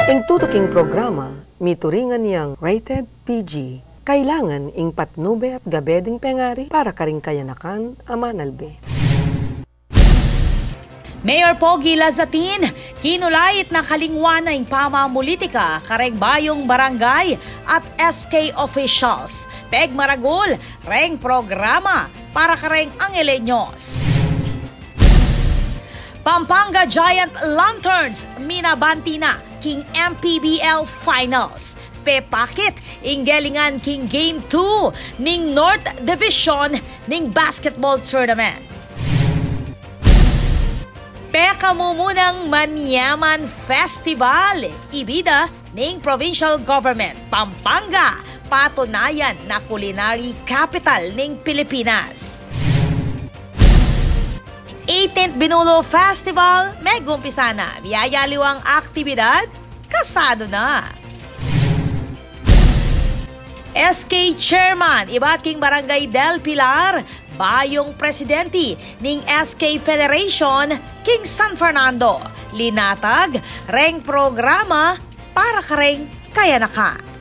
Ing tutuking programa, mituringan niyang rated PG. Kailangan ing patnube at gabeding pengari para karing kayanakan amanalbe. Mayor Pogi Lazatin, kinulayit na kalingwan na ing pamamulitika kareng bayong barangay at SK officials. Peg maragol, reng programa para kareng Angeleños. Pampanga Giant Lanterns, minabanti na king MPBL Finals. Pepakit, inggelingan king Game 2 ning North Division ning basketball tournament. Pekamumunang Manyaman Festival, ibida ning provincial government, Pampanga, patunayan na culinary capital ning Pilipinas. 18th Binulo Festival, megumpisa na, biyayaliw ang aktibidad, kasado na. SK Chairman, iba't king Barangay Del Pilar, bayong presidente ning SK Federation, King San Fernando, linatag, reng programa para kareng kayanaka.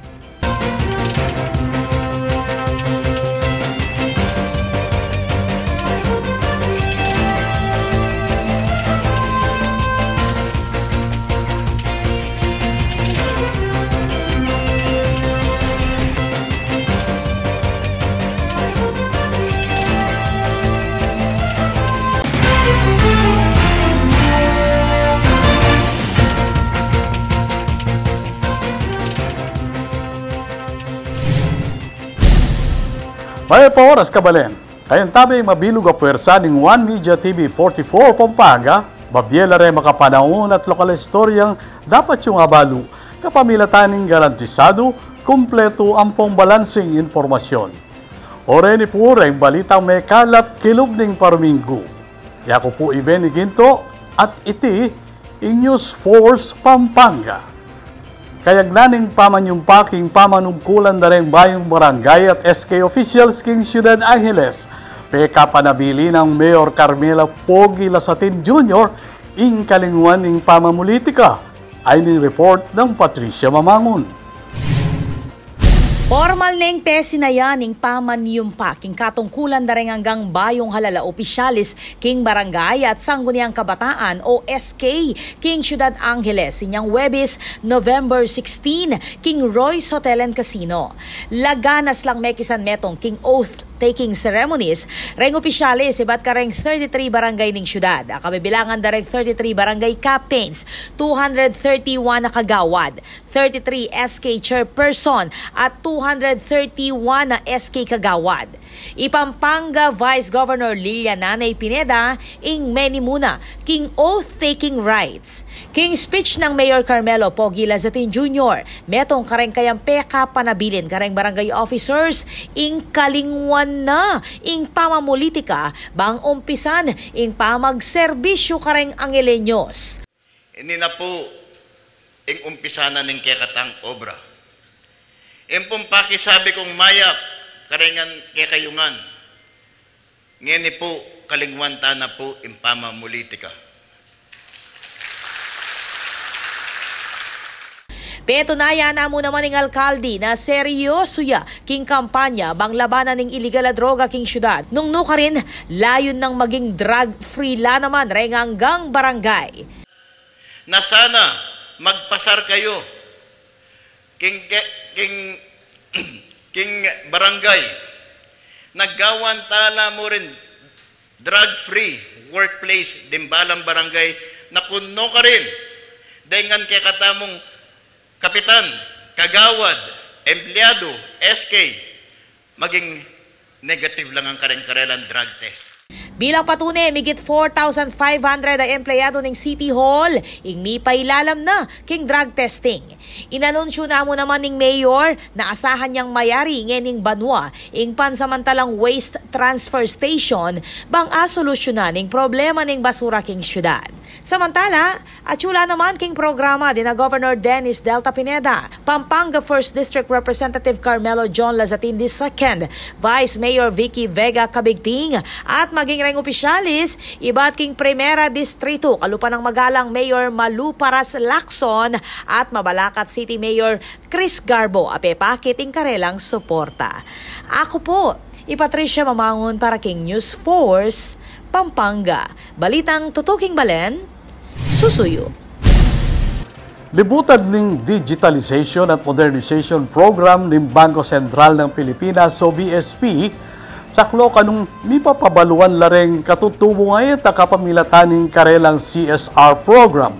May oras kabalen, kayan tabi mabilog a puwersa ning One Media TV 44 Pampanga, babyela rin makapanahon at lokal istoryang dapat yung abalo, kapamilataning garantisado, kumpleto ang pambalansing informasyon. Ore ni po rin balitang may kalat kilog ning Parminggo. Yako po Iben Ginto at iti in News Force Pampanga. Kayag naning pamanyumpaking pamanungkulan na rin bayong barangay at SK officials king Ciudad Angeles. Peka panabili ng Mayor Carmela Pogi Lazatin Jr. ing kalingwan ning pamamulitika. Ay ning report ng Patricia Mamangon. Formal ning pesinayan ning pamanyumpa king katungkulan na rin hanggang bayong halala opisyalis king barangay at sangguniang kabataan o SK king Ciudad Angeles inyang Webis November 16 king Royce Hotel and Casino. Laganas lang mekisan metong king oath taking ceremonies, reng opisyalis iba't kareng 33 barangay ning syudad. Kabibilangan da reng 33 barangay captains, 231 na kagawad, 33 SK chairperson at 231 na SK kagawad. Ipampanga Vice Governor Lilia Nanay Pineda ing many muna king oath-taking rights. King speech ng Mayor Carmelo Pogi Lazatin Jr. Metong kareng kayang peka panabilin kareng barangay officers ing kalingwan na ing pamamulitika bang umpisan ing pamagserbisyo kareng Angeleños. Hindi na po ing umpisanan ng kekatang obra. Impong pakisabi kong mayap karengan kekayungan. Ngeni po kalingwan na po ing pamamulitika. Petunaya na mo naman ng alkalde na seryoso ya king kampanya bang labanan ng iligal na droga king syudad. Nung nuka rin, layon ng maging drug-free la naman hanggang barangay. Na sana magpasar kayo king barangay. Naggawan tala mo rin drug-free workplace dimbalang barangay na kunno ka rin. Dengan kay katamong kapitan, kagawad, empleyado, SK, maging negative lang ang kareng-karelan drug test. Bilang patunay, migit 4,500 ang empleyado ng City Hall, ing mipailalam na king drug testing. Inanunsyo na mo naman ng Mayor na asahan niyang mayari ngening banwa ing pansamantalang waste transfer station bang asolusyonan ning problema ning basura king syudad. Samantala, atsula naman king programa din na Governor Dennis Delta Pineda Pampanga 1st District Representative Carmelo John Lazatin II, Vice Mayor Vicky Vega Cabigting, at maging reng opisyalis, iba't king Primera Distrito, kalupan ng magalang Mayor Malu Paras Lacson at Mabalacat City Mayor Chris Garbo, apepakiting karelang suporta. Ako po, Patricia Mamangon para King News Force, Pampanga. Balitang tutuking balen, susuyo. Libutan ng Digitalization at Modernization Program ng Bangko Sentral ng Pilipinas o BSP, saklo kanong mipapabaluan lareng katutubo ngayon at kapamilataning karelang CSR program.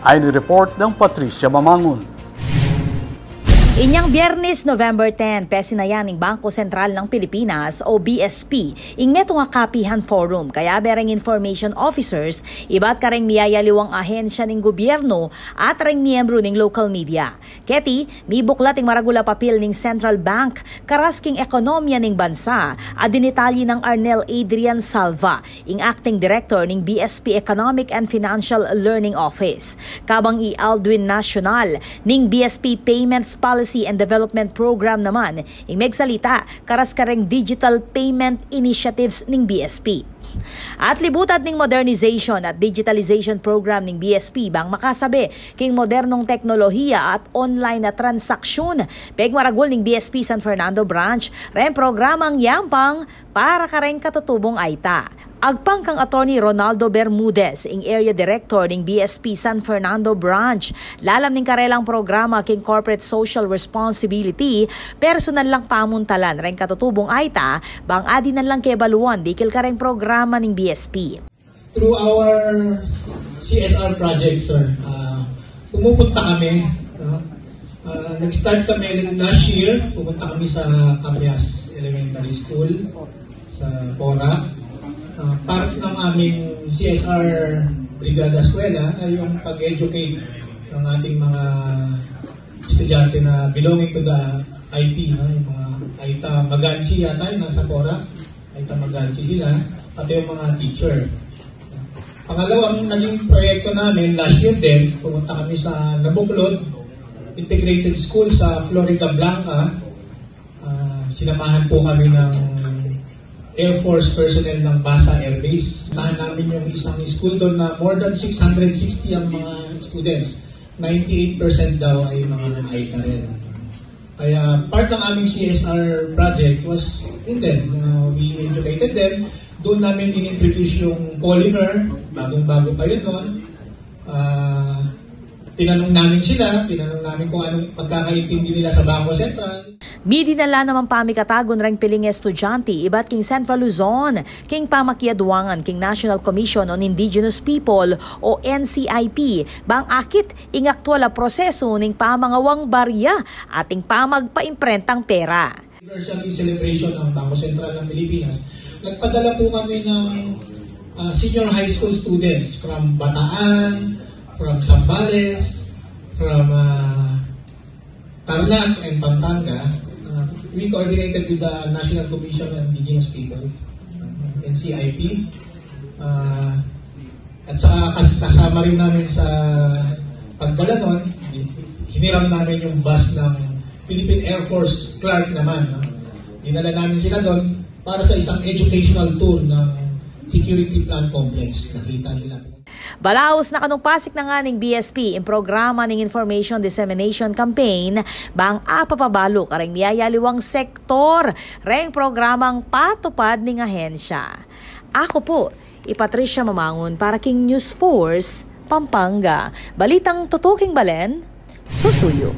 Ay ni-report ng Patricia Mamangon. Inyang Biyernes, November 10, pesinayan ng Bangko Sentral ng Pilipinas o BSP, ing meto nga kapihan forum, kaya bereng information officers, iba't kareng miyayaliwang ahensya ng gobyerno at reng miyembro ng local media. Keti, mi buklat ing maragula papel ng Central Bank, karasking ekonomiya ng bansa, at dinitalye ng Arnel Adrian Salva, ing acting director ng BSP Economic and Financial Learning Office. Kabang i-Aldwin National, ng BSP Payments Policy and Development Program naman, ing megsalita karas kareng digital payment initiatives ng BSP. At libutan ng modernization at digitalization program ng BSP bang makasabi king modernong teknolohiya at online na transaksyon. Pegmaragol ng BSP San Fernando Branch, ren programang yampang para kareng katutubong aita. Agpang kang Attorney Ronaldo Bermudez, ing Area Director ng BSP San Fernando Branch, lalam ng karelang programa king Corporate Social Responsibility, personal lang pamuntalan ren katutubong aita, bang adinan lang kebaluan dikil kareng programa ng BSP. Through our CSR project, sir, pumupunta kami. Nag-start kami last year, pumunta kami sa Capias Elementary School, sa Porac. Part ng aming CSR Brigada Eskwela ay yung pag-educate ng ating mga estudyante na belonging to the IP, yung mga Aita Maganchi yata, yung nasa Porac, Aita Maganchi sila, pati yung mga teacher. Pangalawang naging proyekto namin, last year din, pumunta kami sa Nabuklod Integrated School sa Florida Blanca. Sinamahan po kami ng Air Force personnel ng Basa Air Base. Tahan namin yung isang school doon na more than 660 ang mga students. 98% daw ay mga Aita rin. Kaya part ng aming CSR project was in them. We educated them. Doon namin in-introduce yung polymer. Bagong-bago pa yun noon. Tinanong namin kung anong pagkakaintindi nila sa Bangko Sentral. Midinala naman pamikatagon rang piling estudyante, iba't king Central Luzon, king pamakiaduangan king National Commission on Indigenous People o NCIP, bang akit ing aktwal a proseso ning pamangawang barya ating pamagpaimprentang pera. Anniversary celebration ng Bangko Sentral ng Pilipinas. Nagpadala po kami ng senior high school students from Bataan, from Zambales, from Tarlac and Pampanga. We coordinated with the National Commission on Indigenous People, NCIP. At saka kasama rin namin sa pagdala nun, hiniram namin yung bus ng Philippine Air Force Clark naman. Dinala namin sila doon para sa isang educational tour ng security plant complex. Nakita nila. Balaos na kanupasik na nga ng BSP in programa ng Information Dissemination Campaign bang apapabalo kareng miyayaliwang sektor reng programang patupad ng ahensya. Ako po, Patricia Mamangon para King News Force, Pampanga. Balitang tutuking balen, susuyo.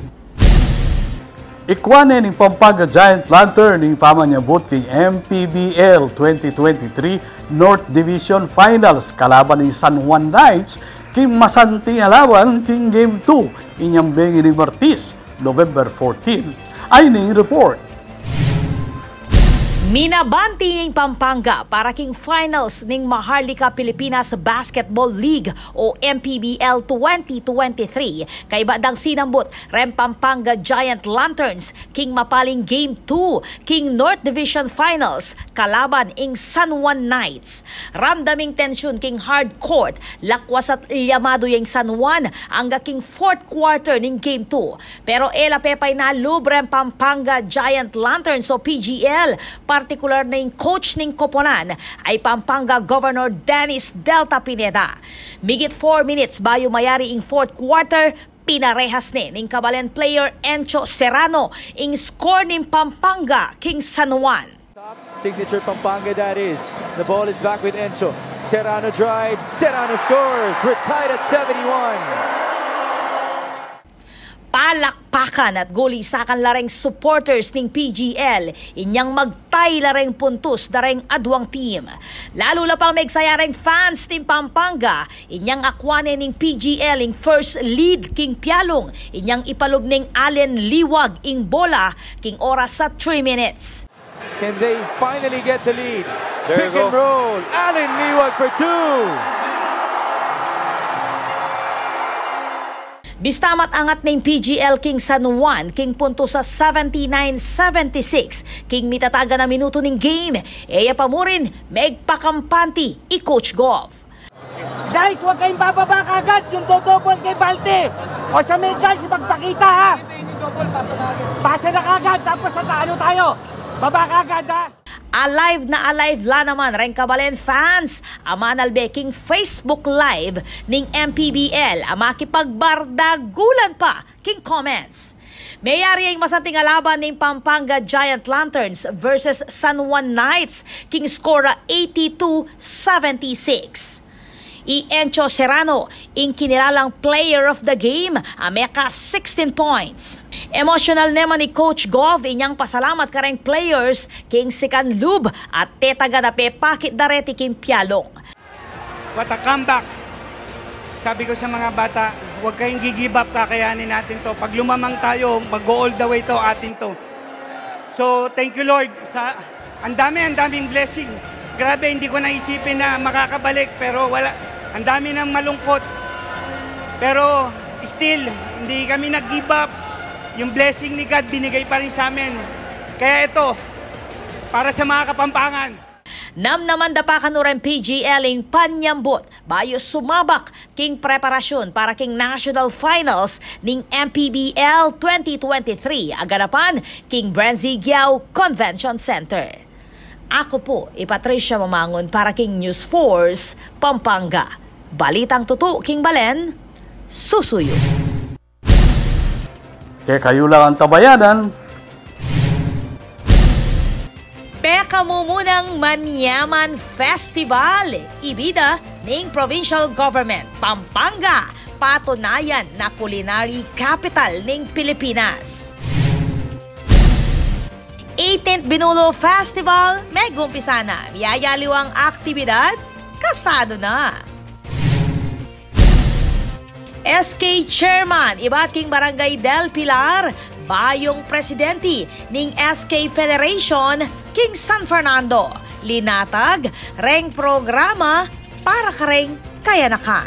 Ikwane ng Pampanga Giant Lantern ng pamanyabot king MPBL 2023 North Division Finals kalaban ng San Juan Knights king masanting alawan king Game 2 inyang bengi ni Martis November 14 ay ning report. Minabanti ng Pampanga para king finals ng Maharlika Pilipinas Basketball League o MPBL 2023 kay badang sinambot rem Pampanga Giant Lanterns king mapaling Game 2 king North Division Finals kalaban ing San Juan Knights. Ramdaming tensyon king hard court lakwas at ilyamado yung San Juan hangga king fourth quarter ng Game 2. Pero ela pepay na lubrem Pampanga Giant Lanterns o PGL partikular na yung coach ng koponan ay Pampanga Governor Dennis Delta Pineda. Migit 4 minutes bayo mayari ing fourth quarter, pinarehas ni ng Kabalen player Encho Serrano ing score ng Pampanga king San Juan. Signature Pampanga that is. The ball is back with Encho. Serrano drives, Serrano scores. We're tied at 71. Palakpakan at golisakan lareng supporters ng PGL inyang magtay lareng puntos dareng adwang team. Lalo la pang magsayareng fans ng Pampanga inyang akwane ng PGL ing first lead king Pialong inyang ipalob ng Allen Liwag ing bola king oras sa 3 minutes. Can they finally get the lead? Pick and roll. Allen Liwag for 2. Bistamat angat ng PGL king San Juan king punto sa 79-76 king mitataga na minuto ng game. Eya pa mo rin megpakampanti i Coach Gov. Guys, huwag kayong bababa kagad yung dodobol kay Balte. O sa may guys, magpakita ha. Pasa na kagad tapos sa ano tayo. Baba kagad ha. Alive na alive la naman ren Kabalen fans amanalbe king Facebook Live ning MPBL amakipagbardagulan pa king comments. Mayari ang masanting alaban ng Pampanga Giant Lanterns versus San Juan Knights king score 82-76. Encho Serrano, ing kinilalang player of the game, ameka 16 points. Emotional naman ni Coach Gov inyang pasalamat kareng players king Sikan Lub at tetaga na pepakit dareti king Pialong. What a comeback! Sabi ko sa mga bata, huwag kayong give up, kakayanin natin to. Pag lumamang tayo, mag-go all the way to atin to. So, thank you Lord. Ang daming blessing. Grabe, hindi ko naisipin na makakabalik pero wala. Ang dami ng malungkot. Pero still, hindi kami nag-give up. Yung blessing ni God binigay pa rin sa amin. Kaya ito, para sa mga Kapampangan. Naman pa kanuran PGL ing panyambot bayo sumabak king preparasyon para king national finals ning MPBL 2023 aganapan king Brenzy Giao Convention Center. Ako po, Patricia Mamangon para king News Force, Pampanga. Balitang tuto, King Balen, susuyo. Kaya kayo lang ang tabayanan. Peka mo munang Manyaman Festival, ibida ng Provincial Government, Pampanga, patunayan na culinary capital ng Pilipinas. 18th Binulo Festival, megumpisa na. Yayaliw ang aktibidad, kasado na. SK Chairman, iba't king Barangay Del Pilar, bayong presidente ng SK Federation, King San Fernando. Linatag, reng programa para kareng kaya naka.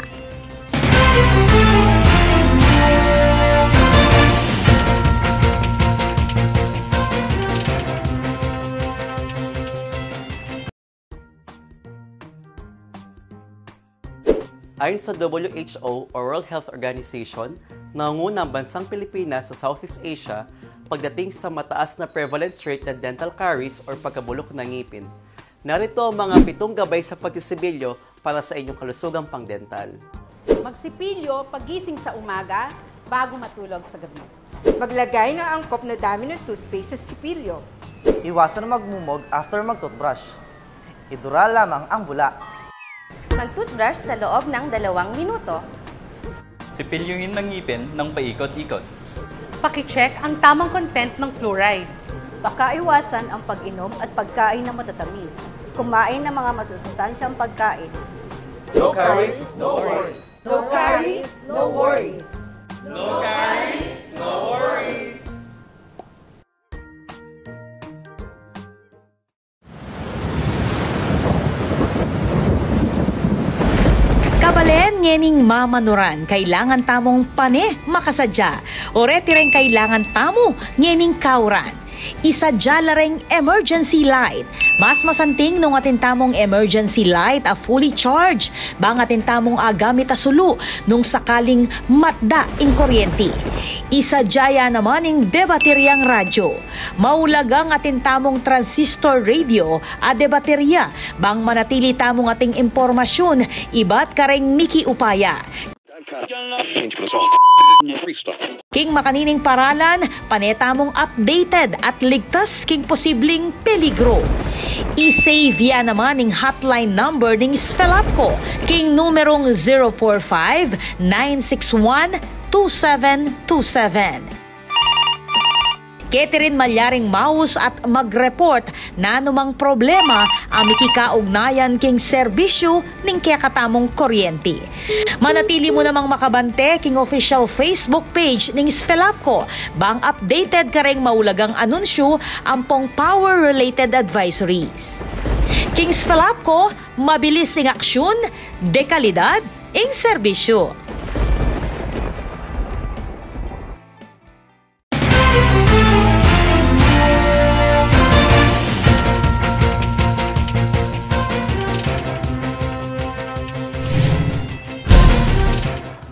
Ayon sa WHO o World Health Organization, nangunguna ang bansang Pilipinas sa Southeast Asia pagdating sa mataas na prevalence rate ng dental caries o pagkabulok ng ngipin. Narito ang mga 7 gabay sa pagsisilyo para sa inyong kalusugang pangdental. Magsipilyo pagising sa umaga bago matulog sa gabi. Maglagay ng angkop na dami ng toothpaste sa sipilyo. Iwasan magmumog after mag-toothbrush. Idura lamang ang bula. Mag-toothbrush sa loob ng 2 minuto. Sipilyuhin ng ngipin ng paikot-ikot. Paki-check ang tamang content ng fluoride. Baka iwasan ang pag-inom at pagkain ng matatamis. Kumain ng mga masusustansyang pagkain. No caries, no worries. No caries, no worries. No caries, no worries. Ngening mamanuran, kailangan tamong pane makasadya. O reti rin kailangan tamo, ngening kauran. Isadya lareng emergency light. Mas masanting nung atin tamong emergency light a fully charged. Bang atin tamong agamit a sulu nung sakaling matda ing kuryente. Isadya naman ing debateryang radyo. Maulagang atin tamong transistor radio a debaterya. Bang manatili tamong ating impormasyon, iba't kareng miki upaya. King makanining paralan, paneta mong updated at ligtas king posibleng peligro. I-save ya naman ning hotline number ning Spelapco, king numerong 045-961-2727. Kete rin malyaring mouse at mag-report na anumang problema ang mikikaugnayan king serbisyo ning kakatamong kuryente. Manatili mo namang makabante king official Facebook page ning Spelapco bang updated ka ring maulagang anunsyo ampong power-related advisories. King Spelapco, mabilis ing aksyon, dekalidad ing serbisyo.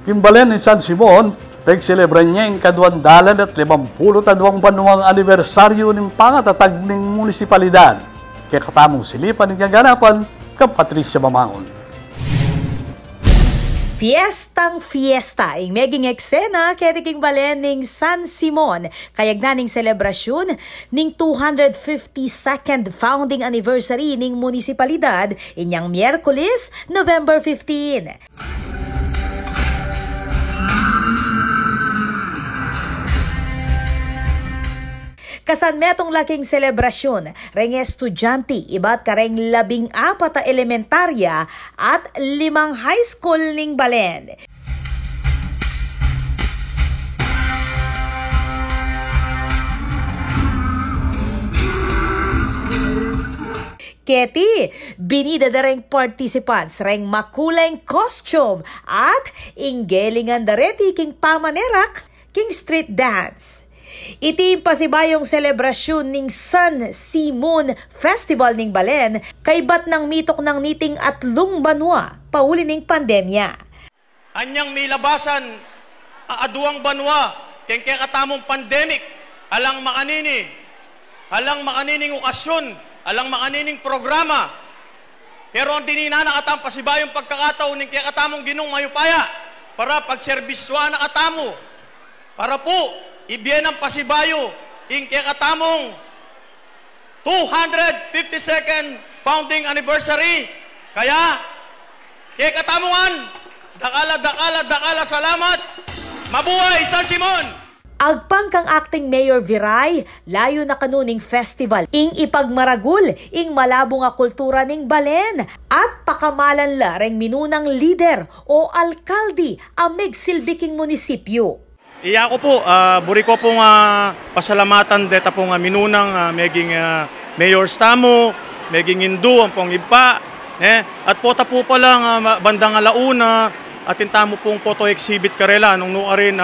Kimbalen ni San Simon, pag-celebran niya ang kadwandalan at 52 banwang anibersaryo ng pangatatag ng munisipalidad. Kaya katamong silipan ng kaganapan, kang Patricia Mamangon. Fiestang fiesta, ing meging eksena kaya Kimbalen ning San Simon, kayag na ning selebrasyon ning 252nd founding anniversary ning munisipalidad inyang Miyerkules, November 15. Kasan metong laking selebrasyon, reng estudyante, iba't kareng 14 elementarya at 5 high school ning Balen. Keti, binida na ring participants reng makulang costume at inggelingan dareti king pamanerak king street dance. Iti pasibayong selebrasyon ning San Simon Festival ning Balen kay bat ng mitok ng niting atlong banwa pauli ning pandemya. Anyang milabasan aduang banwa ken kaya katamong pandemic alang makanining okasyon, alang makanining programa. Pero ang dinina nakatang pasibayong pagkakataon ning kaya katamong ginong mayupaya para pagserbiswa na katamo para po ibiyen ang pasibayo ing kaya katamong 252nd founding anniversary. Kaya kaya katamongan, dakala salamat. Mabuhay San Simon! Agpangkang acting Mayor Viray, layo na kanuning festival ing ipagmaragul ing malabo nga kultura ning Balen at pakamalan la reng minunang leader o alkalde amig silbiking munisipyo. Iya ko po, buri ko pong pasalamatan deta pong minunang meging Mayor Stamo, meging Indu, ang pong iba. At pota po palang bandang alauna, at intamo pong photo exhibit karela nung rin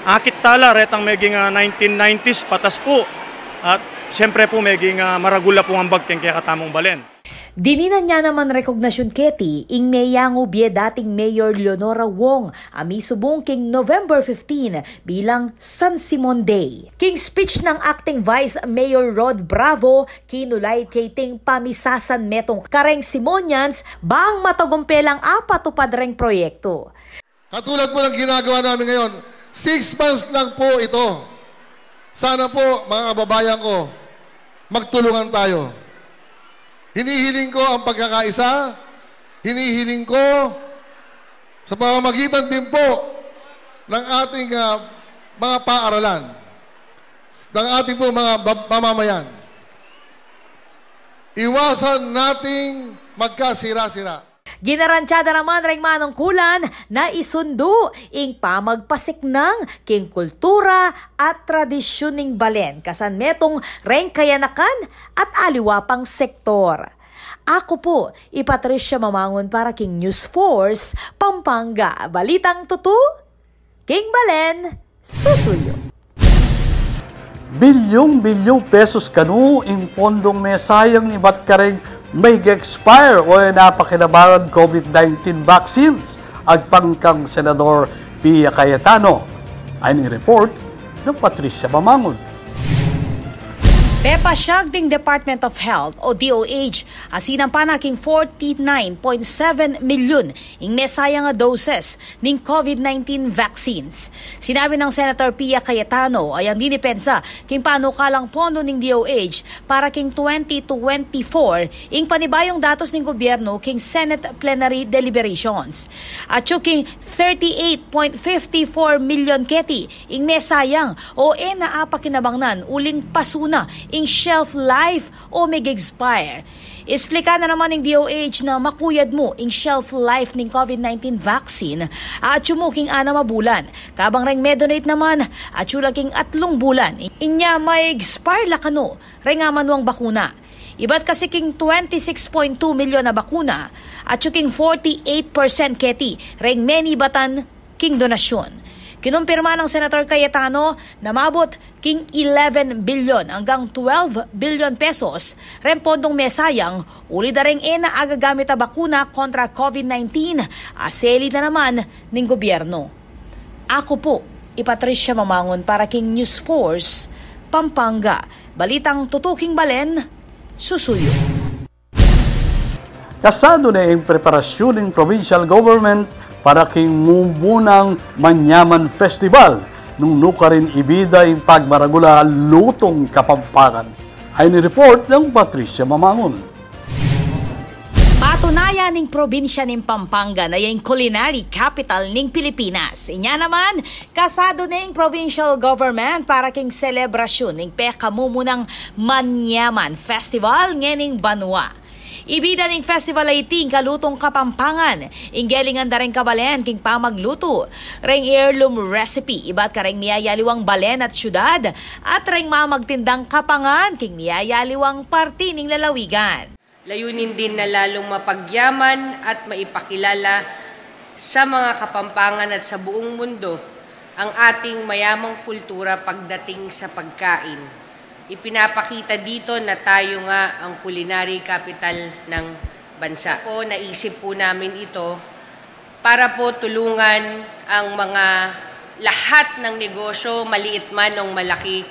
akit tala retang meging 1990s patas po. At siyempre po meging maragula po ang bagkeng kaya katamong Balen. Dininan niya naman rekognasyon keti ing meyango bie dating Mayor Leonora Wong ami subong king November 15 bilang San Simon Day. King speech ng acting Vice Mayor Rod Bravo kinulay ting pamisasan metong kareng Simonians bang matagumpelang apatupad reng proyekto. Katulad po ng ginagawa namin ngayon, 6 months lang po ito. Sana po mga kababayan ko, magtulungan tayo. Hinihiling ko ang pagkakaisa, hinihiling ko sa pamamagitan din po ng ating mga paaralan, ng ating po mga mamamayan. Iwasan nating magkasira-sira. Ginaransyada naman ring manungkulan na isundo ing pamagpasiknang king kultura at tradisyon ning Balen kasan metong reng kayanakan at aliwapang sektor. Ako po, Patricia Mamangon para King News Force, Pampanga. Balitang tutu, King Balen, susuyo. Bilyong-bilyong pesos kanu in pondong mesayang iba't kareng may expire o napakinabangan COVID-19 vaccines at pangkang Senador Pia Cayetano. Ay ni report ng Patricia Mamangon. Pepasyag ding Department of Health o DOH asinang panaking 49.7 milyon ing mesaya nga doses ning COVID-19 vaccines. Sinabi ng Senator Pia Cayetano ay ang dinipensa king panukalang pondo ning DOH para king 2024 ing panibayong datos ning gobyerno king Senate plenary deliberations. At king 38.54 milyon keti ing mesayang o naapakinabangnan uling pasuna ing shelf life o mag-expire. Explika na naman ng DOH na makuyad mo ing shelf life ng COVID-19 vaccine at sumuking 6 bulan. Kabang reng medonate naman at sulaking 3 bulan. Inya may expire lakano rengaman wang bakuna. Iba't kasi king 26.2 milyon na bakuna at suking 48% keti reng many batan king donasyon. Kinumpirma ng Senator Cayetano na mabot king 11 bilyon hanggang 12 bilyon pesos rempondong mesayang uli da ring agagamit na bakuna kontra COVID-19 aseli na naman ng gobyerno. Ako po, Patricia Mamangon para King News Force, Pampanga. Balitang tutuking Balen, susuyo. Kasado na ang preparasyon ng provincial government para king mubunang Manyaman Festival nung nukarin ibida yung pagmaragula lutong Kapampangan. Ay ni-report ng Patricia Mamangon. Patunayan ng probinsya ng Pampanga na yung culinary capital ng Pilipinas. Inya naman, kasado na yung provincial government para king selebrasyon ng pekamumunang Manyaman Festival ngening Banwa. Ibida ning festival ay ting kalutong Kapampangan. Inggelingan da rin kabalen king pamagluto. Reng heirloom recipe. Iba't ka rin miyayaliwang balen at syudad. At ring mamagtindang kapangan king miyayaliwang parti ning lalawigan. Layunin din na lalong mapagyaman at maipakilala sa mga Kapampangan at sa buong mundo ang ating mayamang kultura pagdating sa pagkain. Ipinapakita dito na tayo nga ang culinary capital ng bansa. Naisip po namin ito para po tulungan ang mga lahat ng negosyo, maliit man o malaki,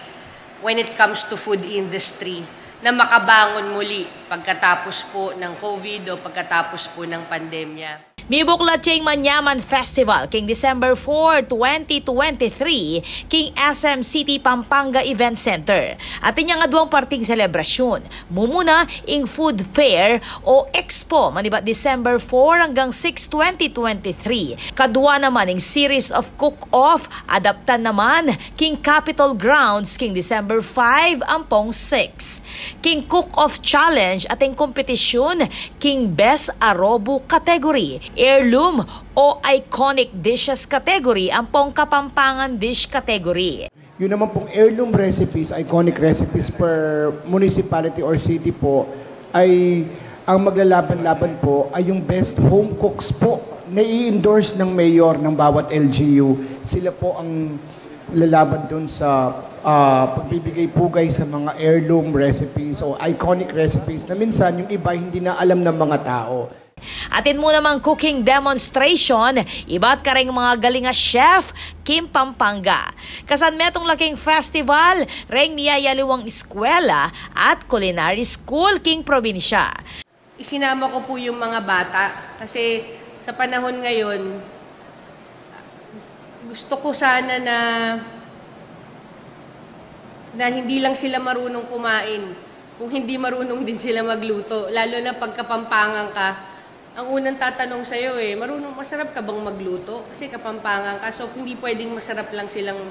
when it comes to food industry, na makabangon muli pagkatapos po ng COVID o pagkatapos po ng pandemya. Mibuklat king Manyaman Festival king December 4, 2023 king SM City Pampanga Event Center. At inyang adwang parting selebrasyon. Mumuna ing food fair o expo manibat December 4 hanggang 6, 2023. Kadwa naman ing series of cook-off adaptan naman king Capitol Grounds king December 5 ampong 6. King Cook-Off Challenge at ing kompetisyon king Best Arobo category. Heirloom o Iconic Dishes category ang pong Kapampangan Dish category. Yun naman pong heirloom recipes, iconic recipes per municipality or city po, ay ang maglalaban-laban po ay yung best home cooks po na i-endorse ng mayor ng bawat LGU. Sila po ang lalaban dun sa pagbibigay pugay sa mga heirloom recipes o iconic recipes na minsan yung iba hindi na alam ng mga tao. Atin mo namang cooking demonstration, iba't ka rin mga galinga chef, Kim Pampanga. Kasan metong laking festival, ring niyayaliwang eskwela at culinary school, King Probinsya. Isinama ko po yung mga bata kasi sa panahon ngayon, gusto ko sana na hindi lang sila marunong kumain, kung hindi marunong din sila magluto, lalo na pagkapampangan ka. Ang unang tatanong sa'yo masarap ka bang magluto? Kasi Kapampangan ka, so hindi pwedeng masarap lang silang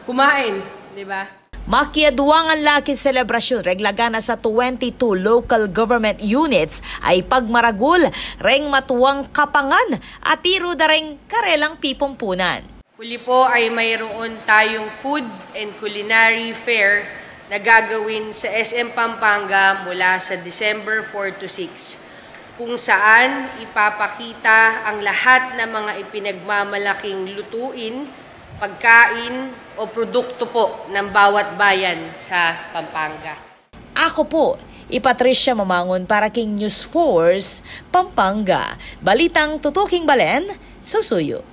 kumain, di ba? Makiaduang ang laki selebrasyon reglagana sa 22 local government units ay pagmaragul, reng matuwang kapangan at tiro da reng karelang pipumpunan. Huli po ay mayroon tayong food and culinary fair na gagawin sa SM Pampanga mula sa December 4 to 6, kung saan ipapakita ang lahat ng mga ipinagmamalaking lutuin, pagkain o produkto po ng bawat bayan sa Pampanga. Ako po, Patricia Mamangon para King News Force, Pampanga. Balitang tutuking balen, susuyo.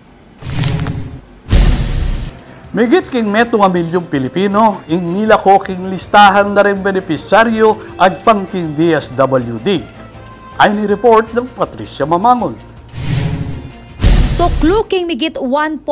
Migit king metong milyong Pilipino, ingila ko king listahan na rin benepisaryo at pang king DSWD. Ay ni-report ng Patricia Mamangon. Tuklo king migit 1.1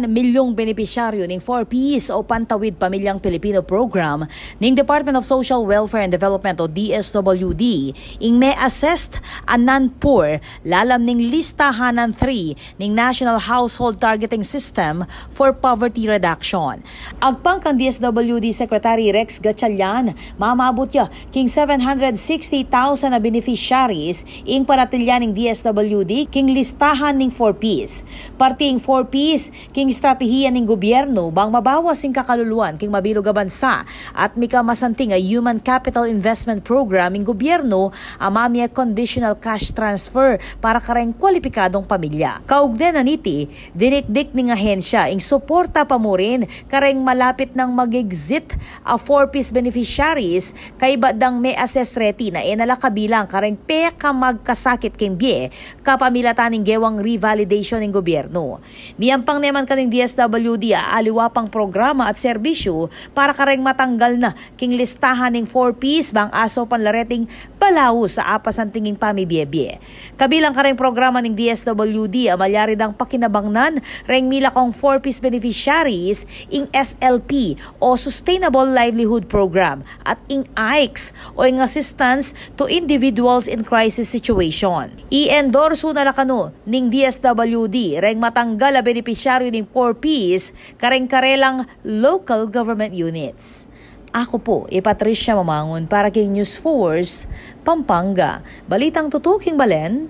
milyong benepisyaryo ng 4Ps o Pantawid Pamilyang Pilipino Program ng Department of Social Welfare and Development o DSWD ing may assessed anan poor lalam ning listahanan 3 ng National Household Targeting System for Poverty Reduction. Agpang kang DSWD Secretary Rex Gatchalian, mamabot ya king 760,000 na beneficiaries ing paratilyan ng DSWD king listahan ng 4Ps. Parting 4Ps king estratehiya ng gobyerno bang mabawas ing kakaluluan king mabilog a bansa at mika masanting a human capital investment program ng gobyerno amamia conditional cash transfer para kareng kwalipikadong pamilya. Kaugden na niti, dinikdik ning ahensya ing suporta pa mo rin kareng malapit ng mag-exit a 4Ps beneficiaries kay badang may assess reti na enala kabilang kareng peka magkasakit king bie kapamilatan ng gewang revalidation ng gobyerno. Miyampang naman kaning DSWD aliwa pang programa at serbisyo para kareng matanggal na king listahan ng 4Ps bang aso panlareting balaw sa apasan tinging pamibiyebye. Kabilang kareng programa ng DSWD amalyari dang pakinabangnan reng mila kong 4Ps beneficiaries ing SLP o Sustainable Livelihood Program at ing AICS o ing Assistance to Individuals in Crisis Situation. I-endorso na lakano ning DSWD reng matanggal a benepisyaryo ng 4Ps kareng-karelang local government units. Ako po, Patricia Mamangon para King News Force, Pampanga. Balitang tutuking balen,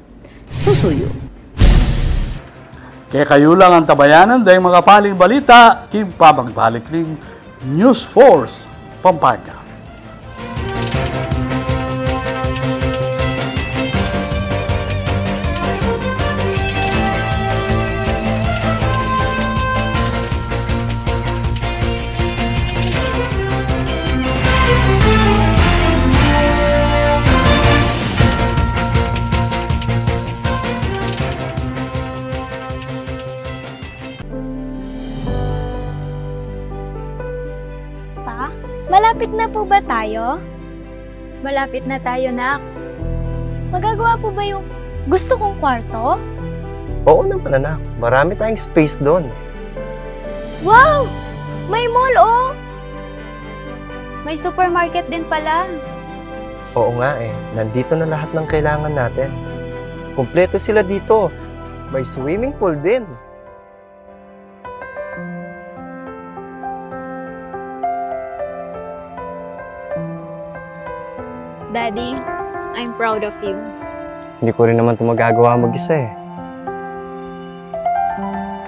susuyo. Kaya kayo lang ang tabayanan dahil mga paling balita, king pabagbalik ng News Force, Pampanga. Malapit na po ba tayo? Malapit na tayo, nak. Magagawa po ba yung gusto kong kwarto? Oo naman, anak. Marami tayong space doon. Wow! May mall, oh! May supermarket din pala. Oo nga eh. Nandito na lahat ng kailangan natin. Kumpleto sila dito. May swimming pool din. Daddy, I'm proud of you. Hindi ko rin naman ito magagawa mag-isa eh.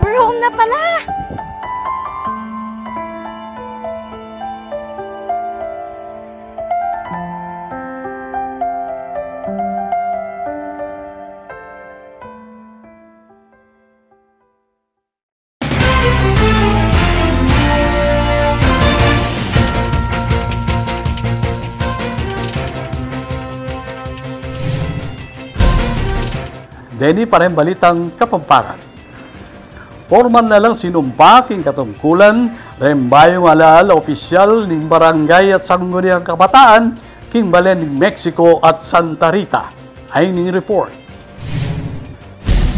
We're home na pala! Denny pa rin balitang Kapampangan. Formal na lang sinumpaking katungkulan, rembayong alaala opisyal ng barangay at sangguniang kabataan, king balen ng Mexico at Santa Rita. Ay ning report.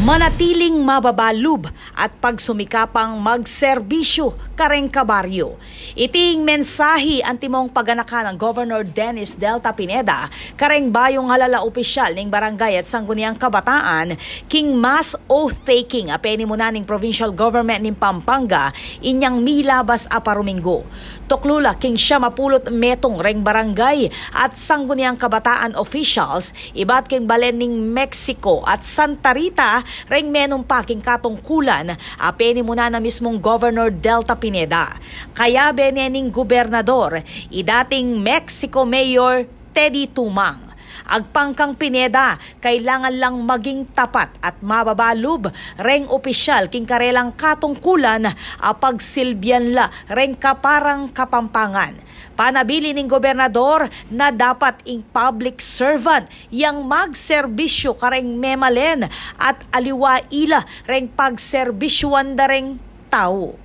Manatiling mababalub at pagsumikapang magserbisyo kareng kabaryo. Iting mensahe ang timong paganakan ng Governor Dennis Delta Pineda kareng bayong halala opisyal ng barangay at sangguniang kabataan king mass oath-taking apeni muna ng provincial government ng Pampanga inyang milabas a paruminggo. Tuklula king siya mapulot metong reng barangay at sangguniang kabataan officials ibat king balen ng Mexico at Santa Rita reng menumpaking katungkulan apeni muna na mismong Governor Delta Pineda. Kaya benening gobernador, idating Mexico Mayor Teddy Tumang. Agpangkang Pineda, kailangan lang maging tapat at mababalub reng opisyal king karelang katungkulan apagsilbian la reng kaparang Kapampangan. Panabili ning gobernador na dapat ing public servant yang magserbisyo kareng memalen at aliwa ila reng pagserbisyuan da reng tao.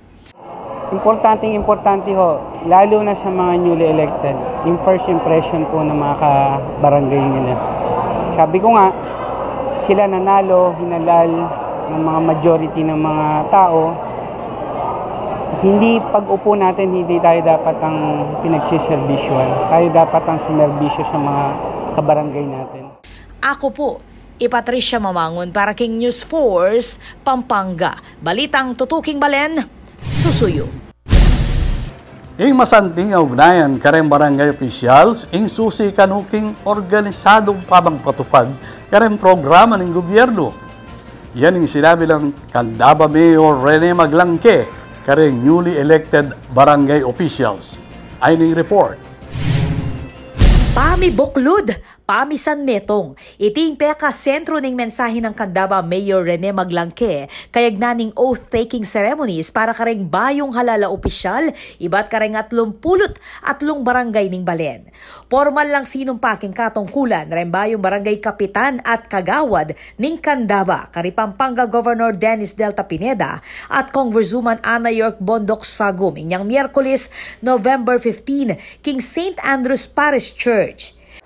Importante ho, lalo na sa mga newly elected, yung first impression po ng mga ka-barangay nila. Sabi ko nga, sila nanalo, hinalal ng mga majority ng mga tao. Hindi pag-upo natin, hindi tayo dapat ang pinagsiservisyoan. Tayo dapat ang sumerbisyo sa mga kabarangay natin. Ako po, Patricia Mamangon para King News Force, Pampanga. Balitang tutuking balen, susuyo. Ing masanting ugnayan kareng barangay officials ing susi kanuking organisadong pamangpatupad kareng programa ng gobyerno. Yan ang sinabi lang Candaba Mayor Rene Maglangke kareng newly elected barangay officials. Ayning report. Pami Buklod, Pami San Metong. Iting peka sentro ng mensahe ng Candaba Mayor Rene Maglangke kayag naning oath-taking ceremonies para kareng bayong halala opisyal, iba't kareng 30 barangay ning balen. Formal lang sinumpaking katungkulan rem bayong barangay kapitan at kagawad ning Candaba, kari Pampanga Governor Dennis Delta Pineda at Congresswoman Ana York Bondoc Sagum inyang Miyerkules, November 15, King St. Andrew's Parish Church.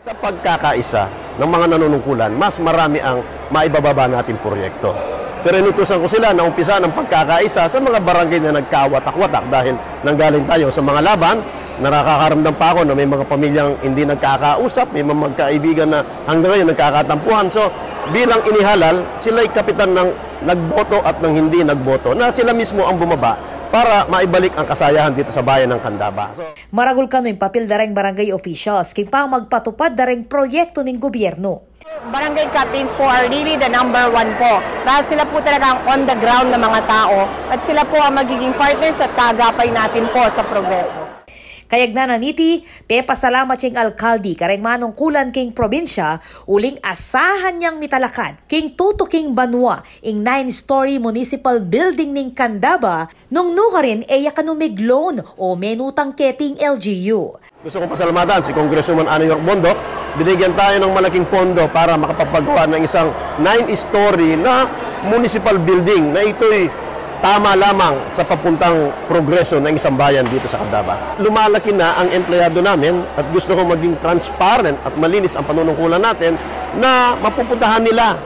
Sa pagkakaisa ng mga nanunungkulan, mas marami ang maibababa nating proyekto. Pero inutusan ko sila na umpisa ng pagkakaisa sa mga barangay na nagkawatak-watak dahil nanggaling tayo sa mga laban. Nakakaramdam pa ako na may mga pamilyang hindi nagkakausap, may mga magkaibigan na hanggang ngayon nagkakatampuhan. So bilang inihalal, sila'y kapitan ng nagboto at ng hindi nagboto na sila mismo ang bumaba para maibalik ang kasayahan dito sa bayan ng Candaba. Maragul kano yung papel dareng barangay officials king pang magpatupad dareng proyekto ng gobyerno. Barangay captains po are really the #1 po. Dahil sila po talaga ang on the ground na mga tao at sila po ang magiging partners at kaagapay natin po sa progreso. Kayag nananiti, pasalamat siyang alkaldi kareng manungkulan king probinsya, uling asahan niyang mitalakad king tuto king banwa ing 9-story municipal building ning Candaba nung nukarin yakanumig loan o menutang keting LGU. Gusto kong pasalamatan si Congresswoman Ana York Bondoc. Binigyan tayo ng malaking pondo para makapagpagawa ng isang 9-story na municipal building na ito'y tama lamang sa papuntang progreso ng isang bayan dito sa Candaba. Lumalaki na ang empleyado namin at gusto kong maging transparent at malinis ang panunungkulan natin na mapupuntahan nila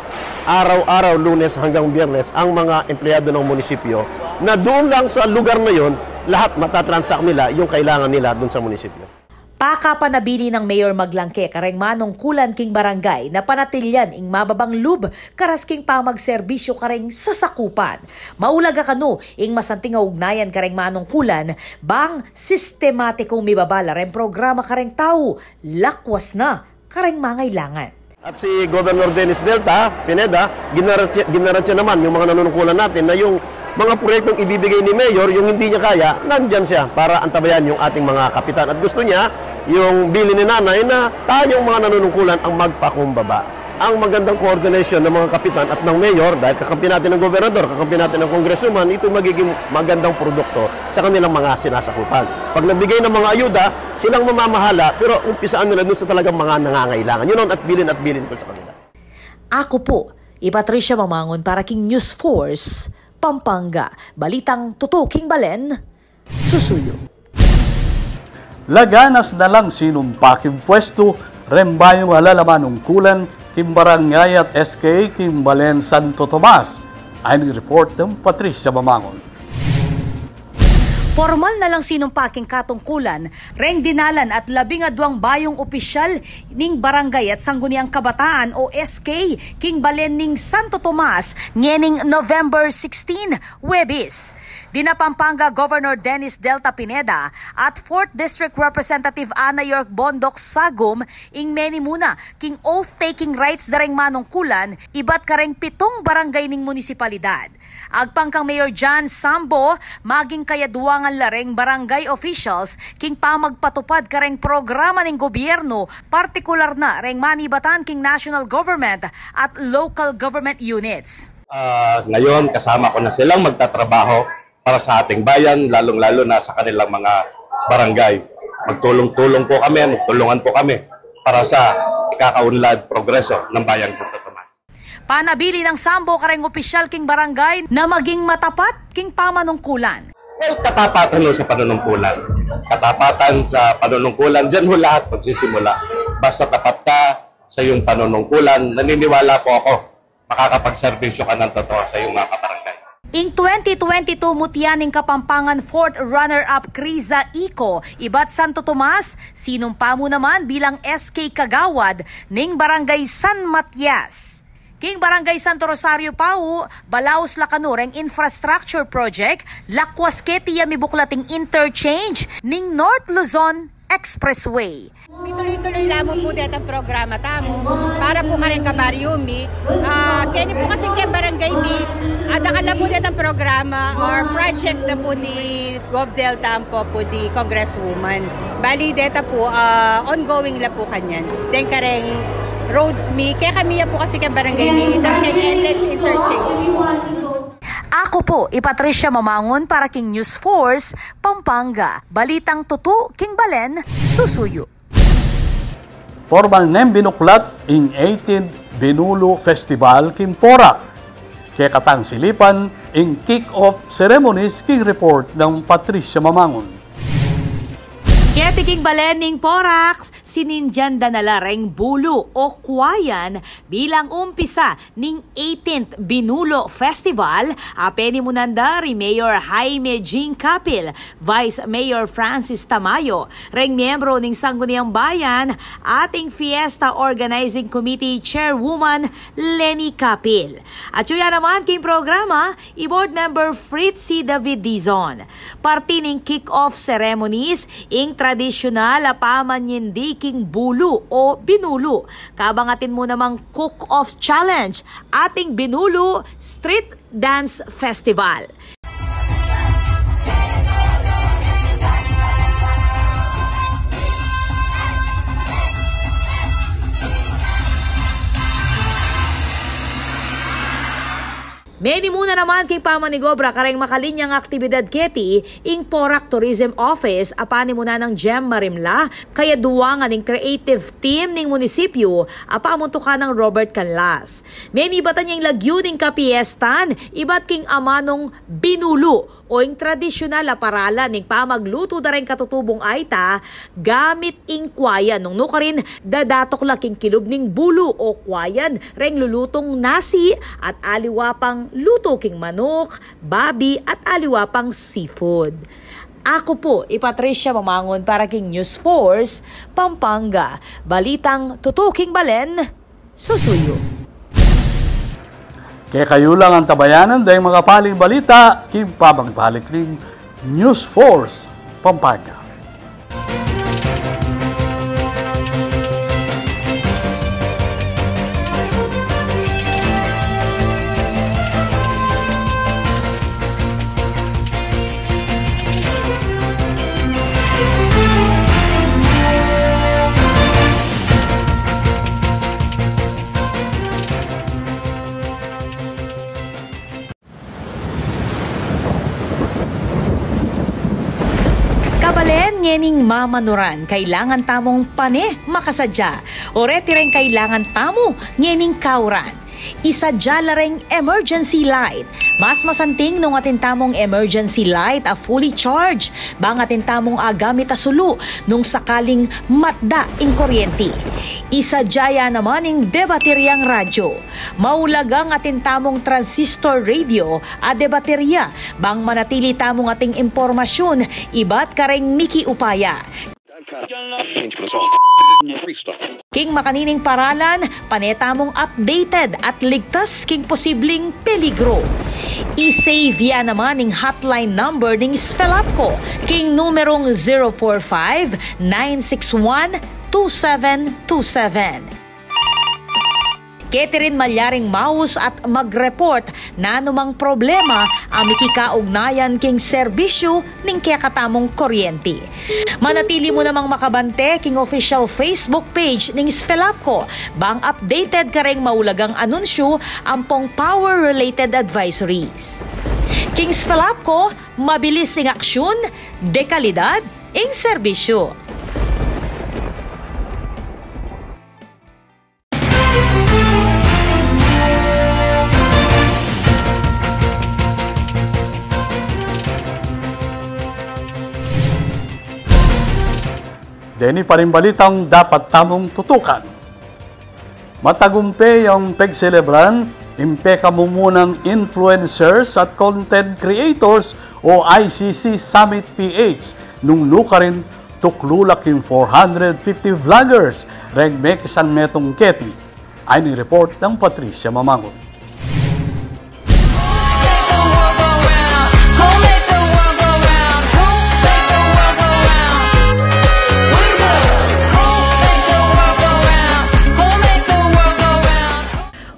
araw-araw, Lunes hanggang Biyernes ang mga empleyado ng munisipyo na doon lang sa lugar na yon lahat matatransact nila yung kailangan nila doon sa munisipyo. Pakapanabili ng Mayor Maglangke kareng manungkulan king barangay na panatilyan ing mababang lub karas king pamagserbisyo kareng sasakupan. Maulaga kano ing masanting ugnayan kareng manungkulan bang sistematikong mibabala reng programa kareng tao lakwas na kareng mangailangan. At si Governor Dennis Delta Pineda, ginaransya naman yung mga nanunungkulan natin na yung mga proyektong ibibigay ni Mayor, yung hindi niya kaya, nandyan siya para antabayan yung ating mga kapitan. At gusto niya, yung bili ni nanay na tayong mga nanunungkulan ang magpakumbaba. Ang magandang coordination ng mga kapitan at ng Mayor, dahil kakampi natin ng Gobernador, kakampi natin ng Congresswoman, ito magiging magandang produkto sa kanilang mga sinasakupan. Pag nagbigay ng mga ayuda, silang mamamahala, pero umpisaan nila doon sa talagang mga nangangailangan. Yun at bilin ko sa kanila. Ako po, Patricia Mamangon para King News Force, Pampanga. Balitang tutuking balen, susuyo. Laganas na lang sinumpaking pwesto, rembayong alalamanungkulan, Kimbarangay at SK Kimbalen Santo Tomas. Ay report ng Patricia Mamangon. Formal na lang sinumpaking katungkulan, reng dinalan at 12 bayong opisyal ning barangay at sangguniang kabataan o SK King Balen ning Santo Tomas ngening November 16, Huwebes. Dina Pampanga Governor Dennis Delta Pineda at 4th District Representative Ana York Bondoc Sagum ing meni muna king oath-taking rights dareng manungkulan ibat kareng 7 barangay ning munisipalidad. Agpangkang Mayor John Sambo maging kayaduangan lareng barangay officials king pamagpatupad kareng programa ning gobyerno partikular na reng manibatan king national government at local government units. Ngayon kasama ko na silang magtatrabaho para sa ating bayan, lalong-lalo na sa kanilang mga barangay. Magtulong-tulong po kami, magtulungan po kami para sa ikakaunlad progreso ng bayan sa Santo Tomas. Panabili ng Sambo kareng opisyal king barangay na maging matapat king pamanungkulan. Well, katapatan sa panunungkulan. Katapatan sa panunungkulan, dyan ho lahat magsisimula. Basta tapat ka sa iyong panunungkulan, naniniwala po ako, makakapagserbisyo ka ng totoo sa iyong mga kabarangay. Ing 2022 mutyaning Kapampangan 4th runner-up Criza Ico, ibat Santo Tomas, sinumpa mo naman bilang SK Kagawad ning Barangay San Matias. King Barangay Santo Rosario Pau, Balaos Lacanureng Infrastructure Project, Lakwasqueti Yamibuklating Interchange ning North Luzon Expressway. Tuloy-tuloy lamang po dito ang programa tamo para po karen kabaryumi. Kaya po kasi kaya barangay mi, adakala po dito ang programa or project na po di GovDelta po di Congresswoman. Bali dito po, ongoing la po kanyan. Den kareng roads mi, kaya kami po kasi kaya barangay mi, itang kaya NLEX Interchange. Ako po, Patricia Mamangon para King News Force, Pampanga. Balitang tutu, King Balen, Susuyo. Formal nem binuklat ing 18th Binulo Festival King Porac. Kekatang silipan ing kick-off ceremonies King Report ng Patricia Mamangon. Keti King Balen ning Porac, sininjan danalareng bulo o kwayan bilang umpisa ning 18th Binulo Festival. Apeni munandari Mayor Jaime Jean Capil, Vice Mayor Francis Tamayo, reng miyembro ning Sangguniang Bayan, ating Fiesta Organizing Committee Chairwoman Lenny Capil. At yun naman king programa, i-board member Fritzy David Dizon. Parti ning kick-off ceremonies ing tradisyonal pamanyindi king bulu o binulo. Kabangatin mo namang cook-off challenge, ating Binulo Street Dance Festival. Meni muna naman king pamanigobra kareng makalinyang aktibidad keti ing Porac Tourism Office apani muna ng Gem Marimla kaya duwangan ning creative team ning munisipyo apamunto ka ng Robert Canlas. Meni batan niyang lagyo ning kapiestan ibat king amanong binulo o ing tradisyonal na paralan ning pamagluto da rin katutubong aita gamit ing kwayan nung nukarin dadatok laking kilog ning bulo o kwayan reng lulutong nasi at aliwapang luto king manok, babi at aliwapang seafood. Ako po, Patricia Mamangon para King News Force, Pampanga. Balitang tutuking Balen, Susuyo. Kaya kayo lang ang tabayanan dahil mga paling balita, King Pabangbalik King News Force, Pampanga. Kabalen ngening mamanuran, kailangan tamong pane makasadya. Oreti rin kailangan tamo ngening kauran. Isadya lareng emergency light. Mas masanting nung atin tamong emergency light a fully charged. Bang atin tamong agamit a sulu nung sakaling matda ing kuryente. Isadya naman ing debateryang radyo. Maulagang atin tamong transistor radio a debaterya. Bang manatili tamong ating impormasyon, ibat kareng Miki Upaya. King makanining paralan, paneta mong updated at ligtas king posibleng peligro. I-save yan naman ning hotline number ning Spelapco, king numerong 045-961-2727. Kete rin malyaring maus at mag-report na anumang problema ang mikikaugnayan king serbisyo ning kakatamong kuryente. Manatili mo namang makabante king official Facebook page ning Spelapco bang updated ka ring maulagang anunsyo ampong power-related advisories. King Spelapco, mabilis ing aksyon, dekalidad ing serbisyo. Deni pa rin balitang dapat tamong tutukan. Matagumpay ang pagselebran, impeka mo munang influencers at content creators o ICC Summit PH nung lukarin tuklulak yung 450 vloggers reg mekisan metong keti. Ay ni report ng Patricia Mamangon.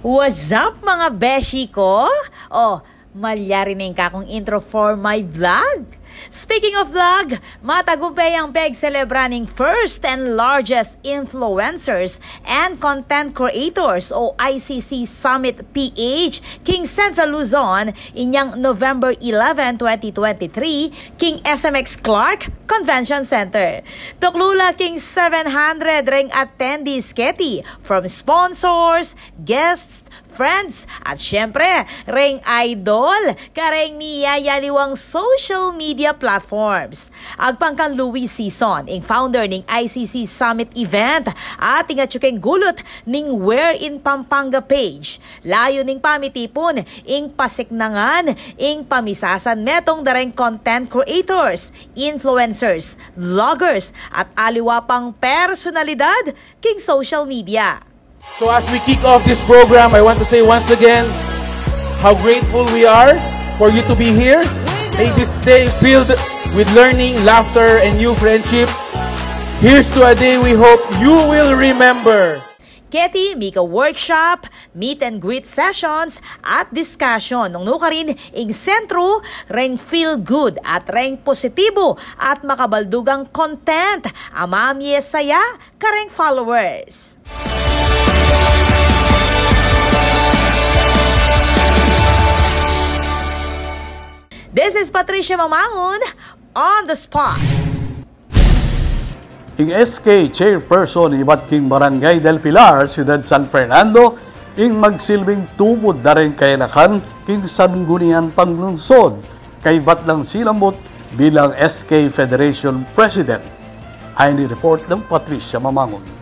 What's up mga beshi ko? Oh, malyari na yung kakong intro for my vlog. Speaking of vlog, matagumpay ang pag-celebrating first and largest influencers and content creators o ICC Summit PH King Central Luzon inyang November 11, 2023 King SMX Clark Convention Center. Tuklula King 700 ring attendees keti from sponsors, guests, friends, at syempre, ring idol, kareng niyayaliwang social media platforms. Agpangkang Louis Season, ing founder ning ICC Summit event, at ingatsukeng gulot ning Where in Pampanga page. Layo ning pamitipon, ing pasiknangan, ing pamisasan metong dareng content creators, influencers, vloggers, at aliwa pang personalidad king social media. So as we kick off this program, I want to say once again how grateful we are for you to be here. May this day filled with learning, laughter, and new friendship. Here's to a day we hope you will remember. Keti, Mika workshop, meet and greet sessions, at discussion. Nung nuka rin, ing sentro, reng feel good at reng positibo at makabaldugang content. Amamye saya, kareng followers. This is Patricia Mamangon, on the spot. Ing SK Chairperson iba't king Barangay del Pilar, Ciudad San Fernando, ing magsilbing tubod na rin kainakan king Sanggunian Panglungsod, kay Batlang Silambot bilang SK Federation President. Ay ni report ng Patricia Mamangon.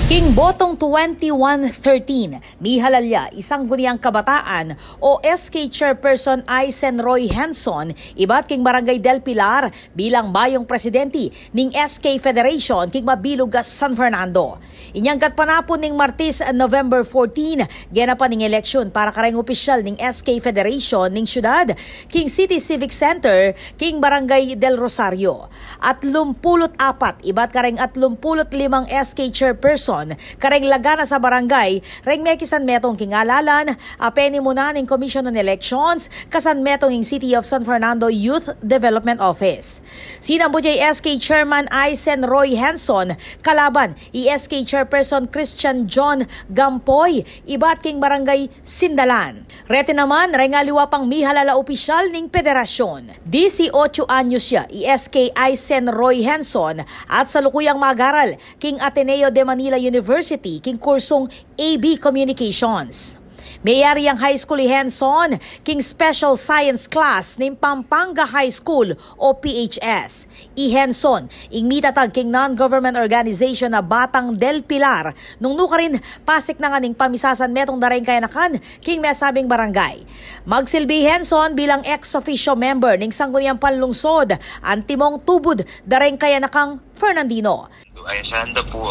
King Botong 2113, Mihalalya, Isang Guniang Kabataan o SK Chairperson Aisen Roy Henson, iba't king Barangay del Pilar bilang bayong presidente ning SK Federation king Mabilugas San Fernando. Inyangkat panapon ning Martes, November 14, genapan ning eleksyon para kareng opisyal ning SK Federation ning syudad king City Civic Center king Barangay del Rosario. At 24, iba't kareng 35 SK Chairperson kareng lagana sa barangay reng mekisan metong kingalalan apeni muna ning Commission on Elections kasan metong ing City of San Fernando Youth Development Office. Sinambujay SK Chairman Aisen Roy Henson kalaban SK Chairperson Christian John Gampoy iba't king Barangay Sindalan. Rete naman reng aliwa pang mihalala opisyal ning federasyon. 18 anyos siya SK Aisen Roy Henson at salukuyang mag-aral king Ateneo de Manila University king kursong AB Communications. Mayari ang high school Henson king Special Science Class ning Pampanga High School o PHS. Henson ing mitatag king non-government organization na Batang del Pilar nung nuka rin pasik na nga ning pamisasan metong dareng kayanakan king mesabing barangay. Magsilbi Henson bilang ex-officio member ning Sangguniang Panlungsod ang timong tubod dareng kayanakang Fernandino. ay sanda po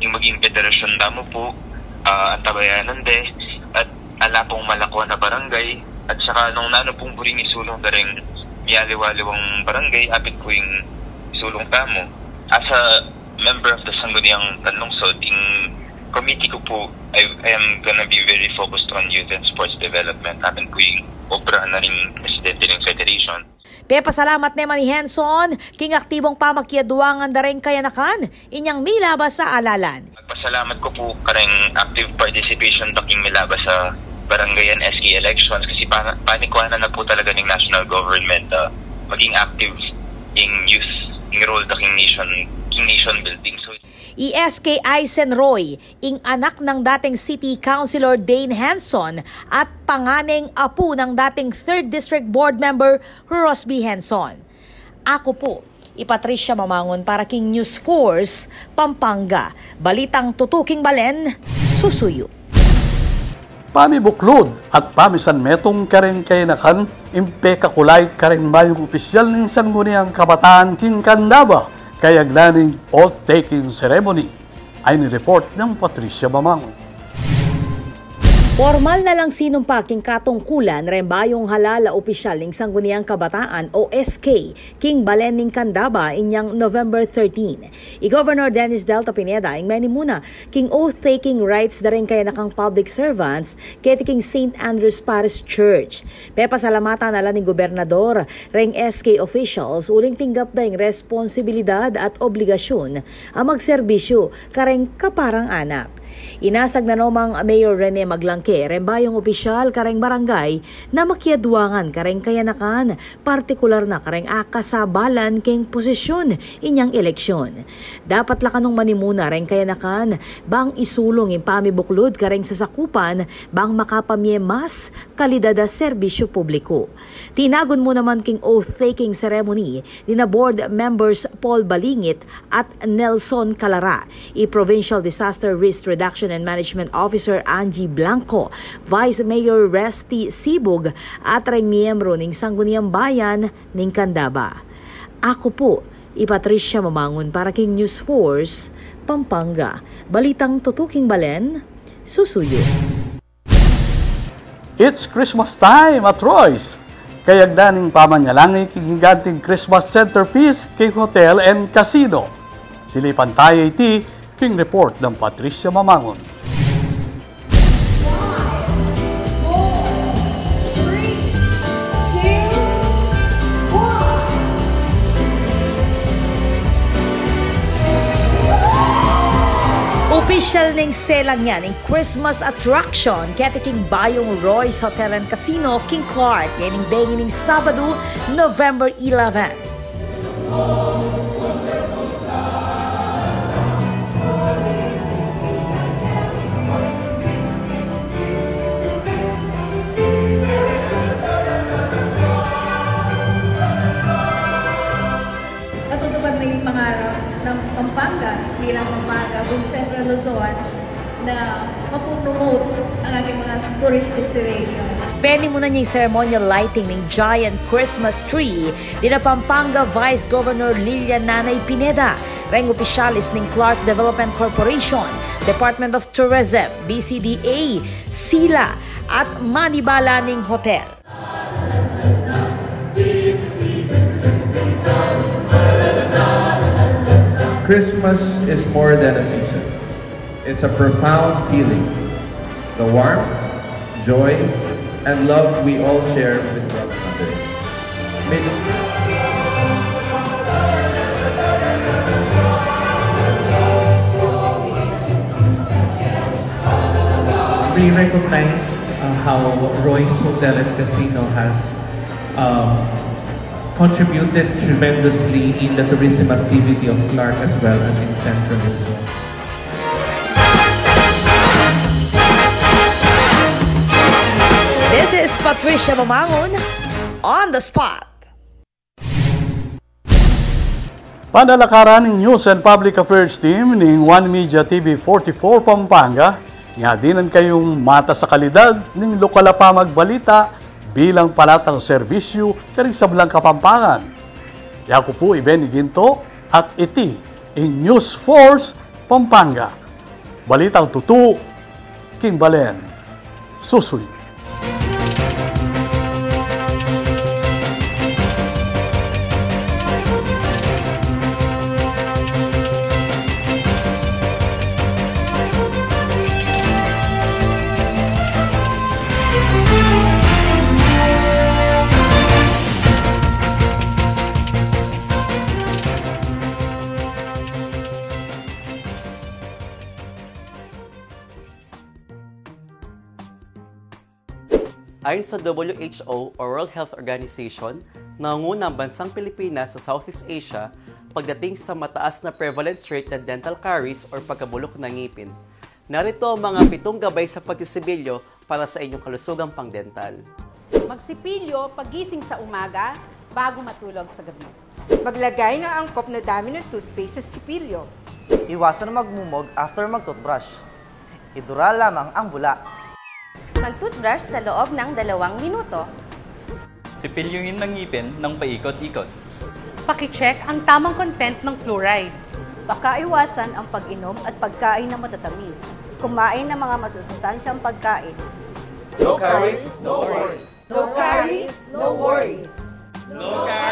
yung maging federasyon damo po antabayanan de at ala pong malako na barangay at saka nung nano pong puring isulong daring miyaliwaliwang barangay apit po yung isulong tamo. As a member of the Sangguniang Tanlungsod, in committee ko po, I am gonna be very focused on youth and sports development. Apin po yung obra na rin presidente ng federation. Pasalamat naman ni Henson, king aktibong pamakiaduangan da rin kayanakan, inyang milabas sa alalan. Pasalamat ko po kareng active participation taking milabas sa barangay and SK elections kasi panikwanan na po talaga ng national government maging active in youth, in role the King Nation building. So, SK Eisenroy, ing anak ng dating City Councilor Dane Henson at panganeng apo ng dating 3rd District Board Member Rosby Henson. Ako po, Patricia Mamangon para King News Force, Pampanga. Balitang tutuking balen, susuyo. Pamibuklod at pamisan metong kareng kayanakan, impekakulay kareng mayong opisyal ng Sangguniang Kabataan King Candaba, kayagnaning oath-taking ceremony, ay nireport ng Patricia Mamangon. Formal na lang sinumpaking katungkulan rembayong halala opisyal ng Sangguniang Kabataan o SK King Balen ning Candaba inyang November 13. Governor Dennis Delta Pineda ing manimuna king oath-taking rights da rin kaya nakang public servants kaya king St. Andrew's Parish Church. Pasalamatan na lang ni Gobernador ring SK officials uling tinggap da ing responsibilidad at obligasyon ang magserbisyo kareng kaparang anak. Inasag na nomang Mayor Rene Maglangke, rembayong opisyal kareng barangay na makiaduangan kareng kayanakan, partikular na kareng akasabalan keng posisyon inyang eleksyon. Dapat lakanong manimuna reng kayanakan, bang isulong yung pamibuklod kareng sasakupan, bang makapamye mas kalidad serbisyo publiko. Tinagon mo naman king oath-taking ceremony ni na board members Paul Balingit at Nelson Calara, i-Provincial Disaster Risk Reduction and Management Officer Angie Blanco, Vice Mayor Resty Sibog at ring miyembro ng Sangguniang Bayan ng Candaba. Ako po, Patricia Mamangon para King News Force, Pampanga. Balitang tutuking balen, susuyo. It's Christmas time at Roy's. Kayagdaning pamanyalangi kigiganting Christmas centerpiece kay Hotel and Casino. Silipan tayo iti King Report ng Patricia Mamangon. Official ning selang yan ng Christmas attraction kaya king Bayong Roy's Hotel and Casino King Clark yaning bangin ng Sabado, November 11. Natutupad na yung pangarap ng Pampanga bilang Pampanga, kung Central Luzon, na mapupromote ang ating mga tourist destination. Penny muna niya yung ceremonial lighting ng giant Christmas tree ni na Pampanga Vice Governor Lilian Nanay Pineda, reng opisyalis ng Clark Development Corporation, Department of Tourism, BCDA, SILA at Manibala ning Hotel. Christmas is more than a season. It's a profound feeling. The warmth, joy, and love we all share with one another. May the we recognize how Roy's Hotel and Casino has contributed tremendously in the tourism activity of Clark as well as in Central Luzon. This is Patricia Mamangon on the spot. Panalakaran ng News and Public Affairs Team ng One Media TV 44 Pampanga, nga dinan kayong mata sa kalidad ng lokal na pamagbalita bilang palatang serbisyo karing sablang Kapampangan. Yaku po Benny Ginto at iti in News Force, Pampanga. Balitang tutu, King Balen, Susuy. Ayon sa WHO o World Health Organization, nangunguna ang bansang Pilipinas sa Southeast Asia pagdating sa mataas na prevalence rate ng dental caries o pagkabulok ng ngipin. Narito ang mga 7 gabay sa pagsisibilyo para sa inyong kalusugang pangdental. Magsipilyo pagising sa umaga bago matulog sa gabi. Maglagay ng angkop na dami ng toothpaste sa sipilyo. Iwasan na magmumog after mag-toothbrush. Idura lamang ang bula. Mag-toothbrush sa loob ng 2 minuto. Sipilyungin ng ngipin ng paikot-ikot. Paki-check ang tamang content ng fluoride. Baka iwasan ang pag-inom at pagkain na matatamis. Kumain ng mga masusustansyang pagkain. No caries, no worries. No caries, no worries. No caries.